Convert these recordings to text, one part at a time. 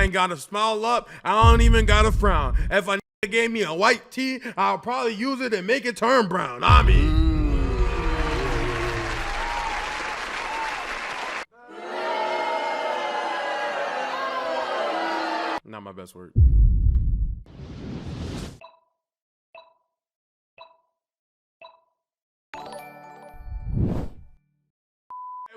ain't gotta smile up, I don't even gotta frown. If a nigga gave me a white tee, I'll probably use it and make it turn brown. I mean. Not my best word.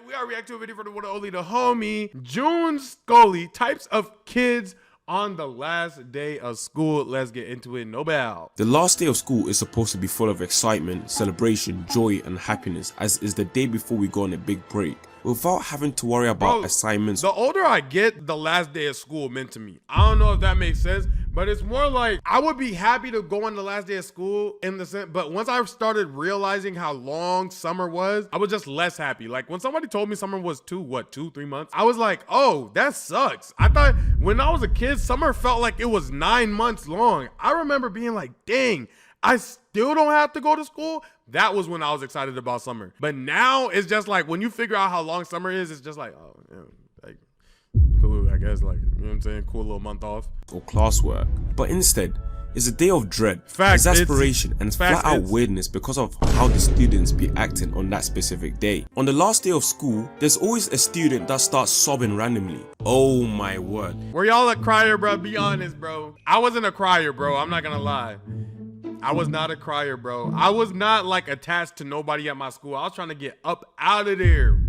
We are reacting to a video for the one and only the homie Junskully. Types of kids on the last day of school. Let's get into it. No bell. The last day of school is supposed to be full of excitement, celebration, joy, and happiness, as is the day before we go on a big break, without having to worry about assignments. The older I get, the last day of school meant to me. I don't know if that makes sense, but it's more like I would be happy to go on the last day of school in the sense, but once I started realizing how long summer was, I was just less happy. Like when somebody told me summer was 2-3 months, I was like, oh, that sucks. I thought when I was a kid, summer felt like it was 9 months long. I remember being like, dang, I still don't have to go to school. That was when I was excited about summer. But now it's just like when you figure out how long summer is, it's just like, oh, yeah, like cool, I guess, like, you know what I'm saying? Cool little month off. Or classwork. But instead, it's a day of dread, Facts, exasperation, and flat out weirdness because of how the students be acting on that specific day. On the last day of school, there's always a student that starts sobbing randomly. Oh my word. Were y'all a crier, bro? Be honest, bro. I wasn't a crier, bro. I'm not gonna lie. I was not a crier, bro. I was not like attached to nobody at my school. I was trying to get up out of there.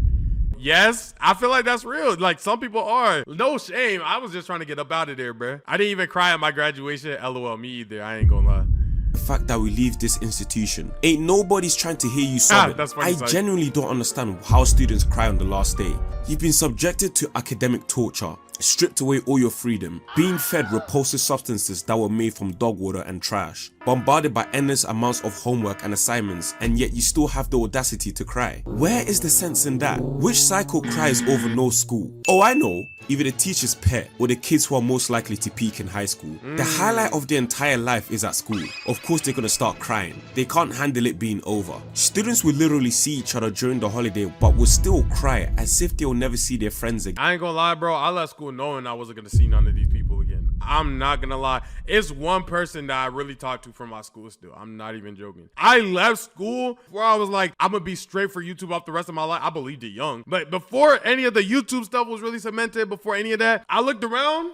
Yes, I feel like that's real. Like some people are. No shame. I was just trying to get up out of there, bro. I didn't even cry at my graduation. LOL, me either. I ain't gonna lie. The fact that we leave this institution, ain't nobody's trying to hear you sobbing. That's funny. I genuinely don't understand how students cry on the last day. You've been subjected to academic torture, stripped away all your freedom, being fed repulsive substances that were made from dog water and trash, bombarded by endless amounts of homework and assignments, and yet you still have the audacity to cry. Where is the sense in that? Which cycle cries over no school? Oh, I know. Either the teacher's pet or the kids who are most likely to peak in high school. The highlight of their entire life is at school. Of course they're gonna start crying. They can't handle it being over. Students will literally see each other during the holiday but will still cry as if they'll never see their friends again. I ain't gonna lie, bro. I left school knowing I wasn't gonna see none of these people again. I'm not gonna lie. It's one person that I really talked to from my school still. I'm not even joking. I left school where I was like, I'm gonna be straight for YouTube off the rest of my life. I believed it young. But before any of the YouTube stuff was really cemented, before any of that, I looked around.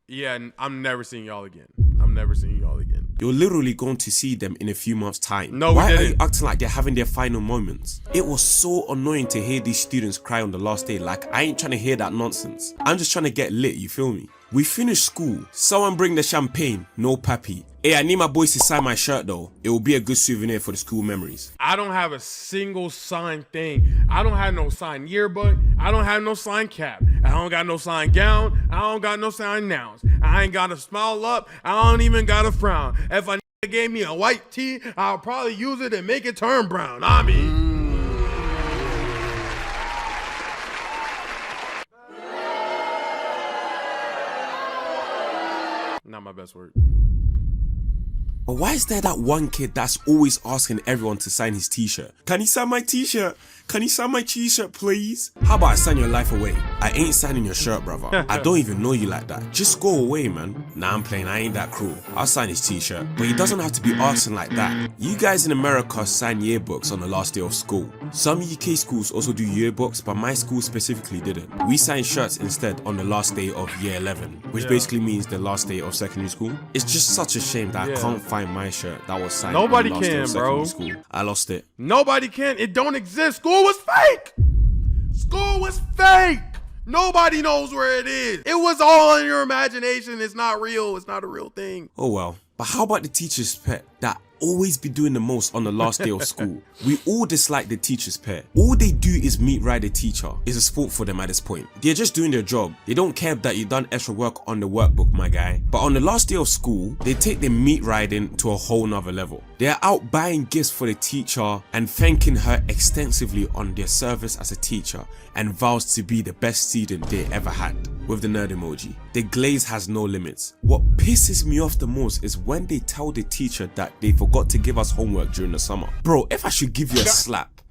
Yeah, and I'm never seeing y'all again. I'm never seeing y'all again. You're literally going to see them in a few months' time. No, why are you acting like they're having their final moments? It was so annoying to hear these students cry on the last day. Like, I ain't trying to hear that nonsense. I'm just trying to get lit, you feel me? We finished school. Someone bring the champagne. No pappy. Hey, I need my boys to sign my shirt though. It will be a good souvenir for the school memories. I don't have a single signed thing. I don't have no signed yearbook. I don't have no signed cap. I don't got no signed gown. I don't got no signed nouns. I ain't got to smile up. I don't even got to frown. If a nigga gave me a white tee, I'll probably use it and make it turn brown. I mean. Not my best word. But why is there that one kid that's always asking everyone to sign his t-shirt? Can you sign my t-shirt? Can you sign my t-shirt, please? How about I sign your life away? I ain't signing your shirt, brother. I don't even know you like that. Just go away, man. Nah, I'm playing. I ain't that cruel. I'll sign his t-shirt. But he doesn't have to be asking like that. You guys in America sign yearbooks on the last day of school. Some UK schools also do yearbooks, but my school specifically didn't. We sign shirts instead on the last day of year 11, which basically means the last day of secondary school. It's just such a shame that I can't find my shirt that was signed Nobody on the last day can, of secondary bro. school. I lost it. Nobody can. It don't exist. School was fake. School was fake. Nobody knows where it is. It was all in your imagination. It's not real. It's not a real thing. Oh well. But how about the teacher's pet that always be doing the most on the last day of school? We all dislike the teacher's pet. All they do is meet ride the teacher. It's a sport for them at this point. They're just doing their job. They don't care that you done extra work on the workbook, my guy. But on the last day of school, they take the meat riding to a whole nother level. They're out buying gifts for the teacher and thanking her extensively on their service as a teacher, and vows to be the best student they ever had. With the nerd emoji. The glaze has no limits. What pisses me off the most is when they tell the teacher that they forgot to give us homework during the summer. Bro, if I should give you a slap,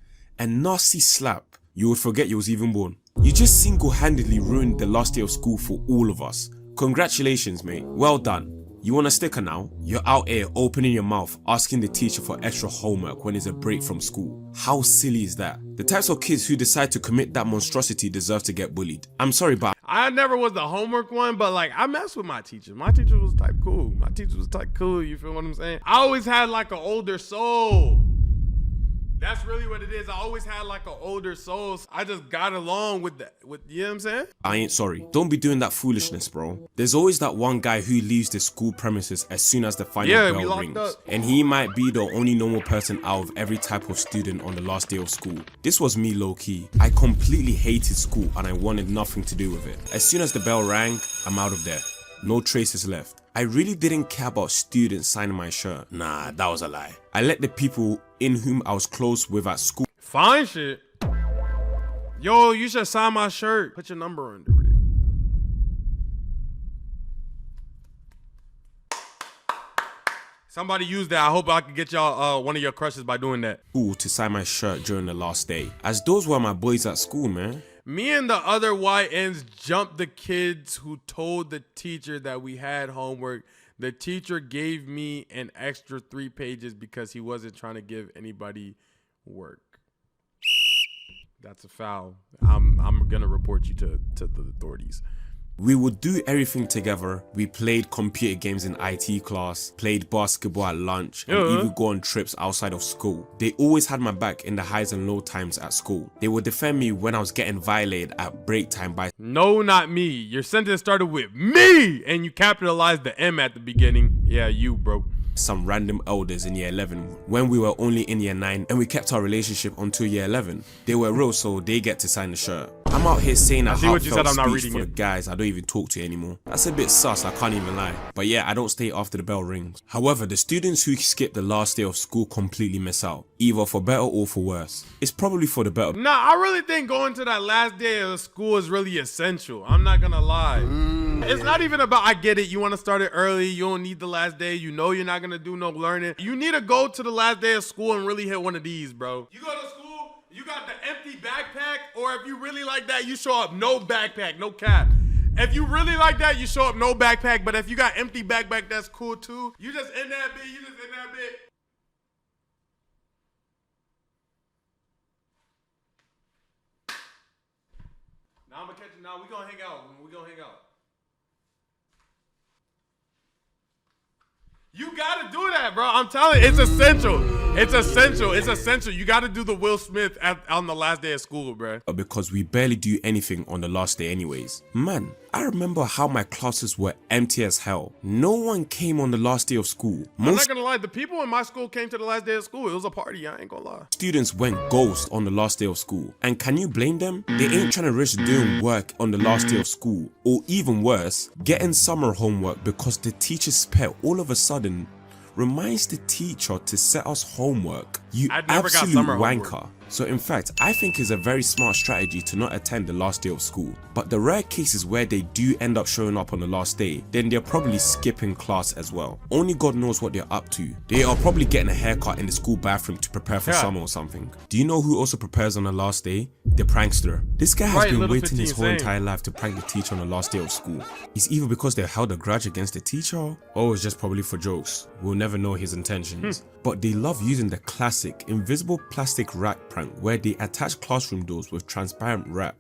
a nasty slap, you would forget you was even born. You just single-handedly ruined the last day of school for all of us. Congratulations, mate. Well done. You want a sticker now? You're out here opening your mouth, asking the teacher for extra homework when it's a break from school. How silly is that? The types of kids who decide to commit that monstrosity deserve to get bullied. I'm sorry, but I never was the homework one, but like I messed with my teachers. My teacher was type cool. You feel what I'm saying? I always had like an older soul. That's really what it is. I always had like an older soul. I just got along with that. You know what I'm saying? I ain't sorry. Don't be doing that foolishness, bro. There's always that one guy who leaves the school premises as soon as the final bell rings. And he might be the only normal person out of every type of student on the last day of school. This was me low-key. I completely hated school and I wanted nothing to do with it. As soon as the bell rang, I'm out of there. No traces left. I really didn't care about students signing my shirt. Nah, that was a lie. I let the people in whom I was close with at school. Fine shit. Yo, you should sign my shirt. Put your number under it. Somebody use that. I hope I can get y'all one of your crushes by doing that. To sign my shirt during the last day. As those were my boys at school, man. Me and the other YNs jumped the kids who told the teacher that we had homework. The teacher gave me an extra 3 pages because he wasn't trying to give anybody work. That's a foul. I'm gonna report you to the authorities. We would do everything together. We played computer games in IT class, played basketball at lunch, and even go on trips outside of school. They always had my back in the highs and low times at school. They would defend me when I was getting violated at break time by— No, not me. Your sentence started with me, and you capitalized the M at the beginning. Yeah, you, bro. Some random elders in year 11 when we were only in year 9 and we kept our relationship until year 11. They were real, so they get to sign the shirt. I'm out here saying a heartfelt speech for the guys I don't even talk to anymore. That's a bit sus, I can't even lie. But yeah, I don't stay after the bell rings. However, the students who skip the last day of school completely miss out, either for better or for worse. It's probably for the better. Nah, I really think going to that last day of school is really essential. I'm not gonna lie. It's not even about, I get it, you want to start it early, you don't need the last day, you know you're not gonna do no learning. You need to go to the last day of school and really hit one of these, bro. You go to school, you got the empty backpack, or if you really like that, you show up no backpack, no cap. If you really like that, you show up no backpack, but if you got empty backpack, that's cool too. You just in that bit, Now I'm gonna catch you, now we gonna hang out, You gotta do that, bro. I'm telling you, it's essential. You gotta do the Will Smith on the last day of school, bro. Because we barely do anything on the last day anyways. Man, I remember how my classes were empty as hell. No one came on the last day of school. I'm not gonna lie, the people in my school came to the last day of school. It was a party, I ain't gonna lie. Students went ghost on the last day of school. And can you blame them? They ain't trying to risk doing work on the last day of school. Or even worse, getting summer homework because the teacher's pet all of a sudden reminds the teacher to set us homework. You absolute wanker. So in fact, I think it's a very smart strategy to not attend the last day of school. But the rare cases where they do end up showing up on the last day, then they're probably skipping class as well. Only God knows what they're up to. They are probably getting a haircut in the school bathroom to prepare for summer or something. Do you know who also prepares on the last day? The prankster. This guy has been waiting his whole entire life to prank the teacher on the last day of school. It's either because they held a grudge against the teacher, or it's just probably for jokes. We'll never know his intentions. But they love using the classic invisible plastic rack prank where they attach classroom doors with transparent wrap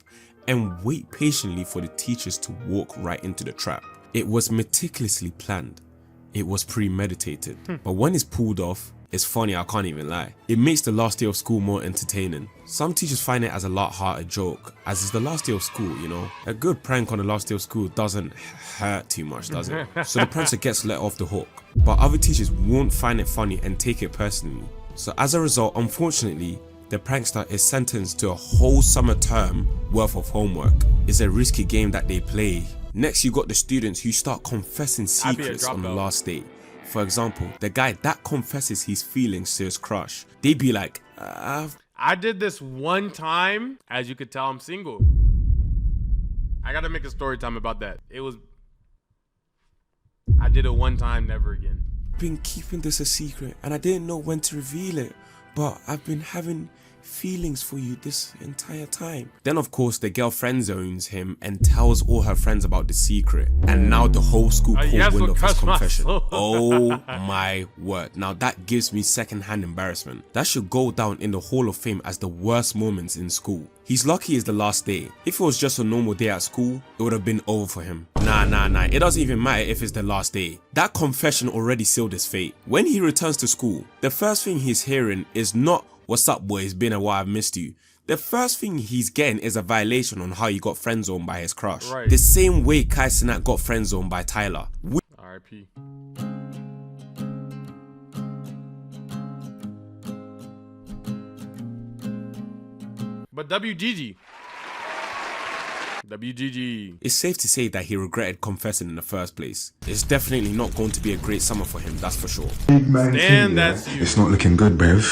and wait patiently for the teachers to walk right into the trap. It was meticulously planned. It was premeditated. But when it's pulled off, it's funny, I can't even lie. It makes the last day of school more entertaining. Some teachers find it as a light-hearted joke, as it's the last day of school, you know. A good prank on the last day of school doesn't hurt too much, does it? So the prankster gets let off the hook. But other teachers won't find it funny and take it personally. So as a result, unfortunately, the prankster is sentenced to a whole summer term worth of homework. It's a risky game that they play. Next, you got the students who start confessing secrets on the last day. For example, the guy that confesses his feelings to his crush, they be like, I did this one time. As you could tell, I'm single. I gotta make a story time about that. I did it one time, never again. Been keeping this a secret and I didn't know when to reveal it. but I've been having feelings for you this entire time. Then of course the girl friend zones him and tells all her friends about the secret, and now the whole school caught wind of his confession. Oh my word, now that gives me second-hand embarrassment. That should go down in the Hall of Fame as the worst moments in school. He's lucky it's the last day. If it was just a normal day at school, it would have been over for him. Nah, it doesn't even matter if it's the last day. That confession already sealed his fate. When he returns to school, the first thing he's hearing is not, "What's up boys, been a while, I've missed you." The first thing he's getting is a violation on how he got friend-zoned by his crush. Right. The same way Kai Cenat got friend-zoned by Tyler. R.I.P. But WGG. It's safe to say that he regretted confessing in the first place. It's definitely not going to be a great summer for him, that's for sure. Big man, Stan, that's you. It's not looking good, bruv.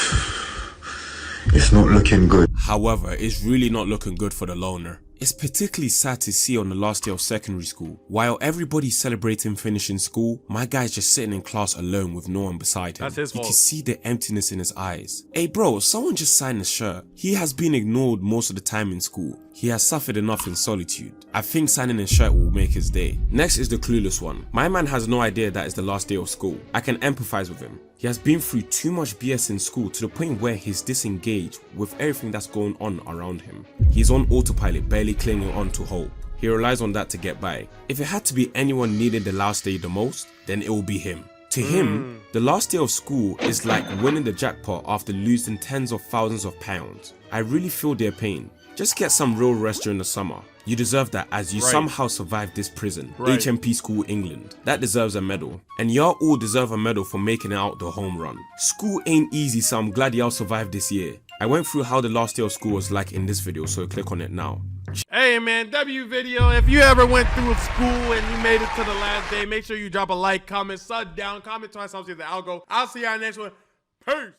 It's not looking good. However, it's really not looking good for the loner. It's particularly sad to see on the last day of secondary school. While everybody's celebrating finishing school, my guy's just sitting in class alone with no one beside him. That's his fault. You can see the emptiness in his eyes. Hey bro, someone just signed his shirt. He has been ignored most of the time in school. He has suffered enough in solitude. I think signing his shirt will make his day. Next is the clueless one. My man has no idea that it's the last day of school. I can empathize with him. He has been through too much BS in school to the point where he's disengaged with everything that's going on around him. He's on autopilot, barely clinging on to hope. He relies on that to get by. If it had to be anyone needing the last day the most, then it will be him. To him, the last day of school is like winning the jackpot after losing tens of thousands of pounds. I really feel their pain. Just get some real rest during the summer. You deserve that as you somehow survived this prison. HMP School England. That deserves a medal. And y'all all deserve a medal for making it out the home run. School ain't easy, so I'm glad y'all survived this year. I went through how the last day of school was like in this video, so click on it now. Hey man, W video, if you ever went through school and you made it to the last day, make sure you drop a like, comment, sub down, comment twice, I'll see the algo. I'll see y'all next one. Peace.